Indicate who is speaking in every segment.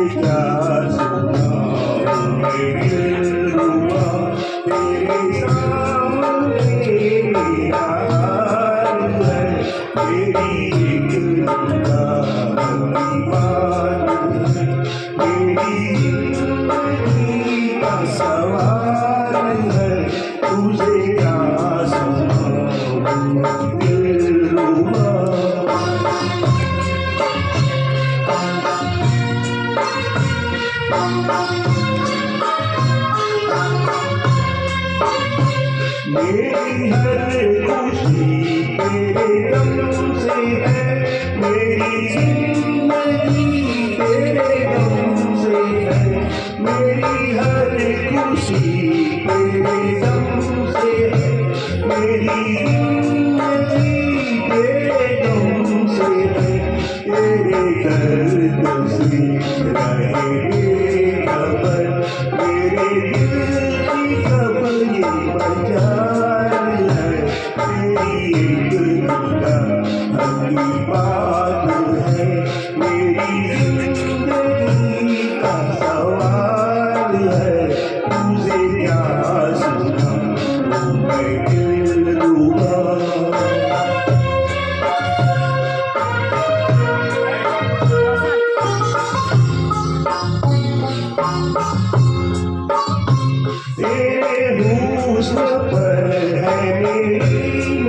Speaker 1: क्या सुनाऊं मैं दिलरुबा तेरे सामने मेरा हाल है। मेरी एक निगाह बात है, मेरी जिंदगी का सवाल है। तुझे क्या सुनाऊं दिलरुबा। मेरी हर खुशी तेरे दम से है, मेरी जिंदगी तेरे दम से है। मेरी हर खुशी तेरे दम से है, मेरी जिंदगी तेरे दम से है। तेरे दर्द से रहे खबर, मेरे दिल की खबर ये मजाल है। तेरी एक निगाह की बात है, मेरी जिंदगी का सवाल है। तुझे क्या सुनाऊं मैं दिलरुबा। तेरे हुस्न पर है मेरी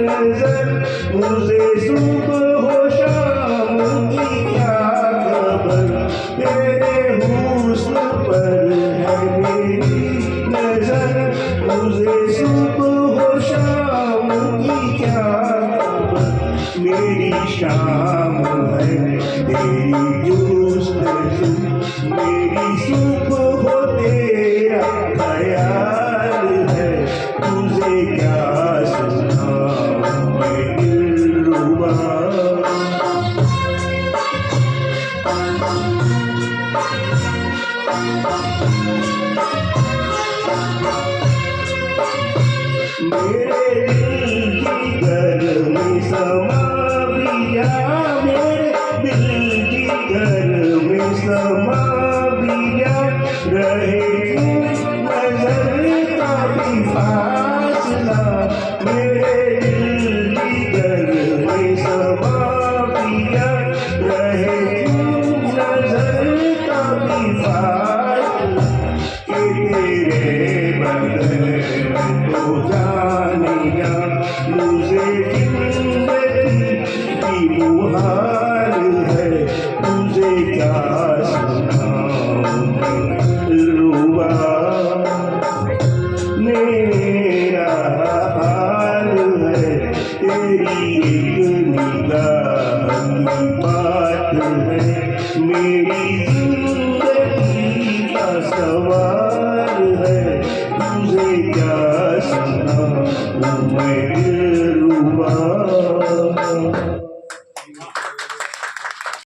Speaker 1: नजर, मुझे सुबह हो शाम की क्या खबर। तेरे हुस्न पर है मेरी नजर, मुझे सुबह हो शाम की क्या खबर। मेरी शाम है तेरी जुस्तजू, मेरी सुबह हो तेरा ख्याल है। तुझे क्या सुनाऊं मैं दिलरुबा। मेरे दिल की गर्मी समा दिया, मेरे दिल की गर्मी समा दिया। रहे नजर का भी फासला, मेरे दिल की गर्मी समा दिया। रहे नजर का भी फासला, कि तेरे बदले तो जानिया मुझे जिंदगी की मुहाल है। तुझे क्या सुनाऊं दिलरुबा। मेरा हाल है तेरी एक निगाह की बात है, मेरी जिंदगी का सवाल है। तुझे क्या सुनाऊं मैं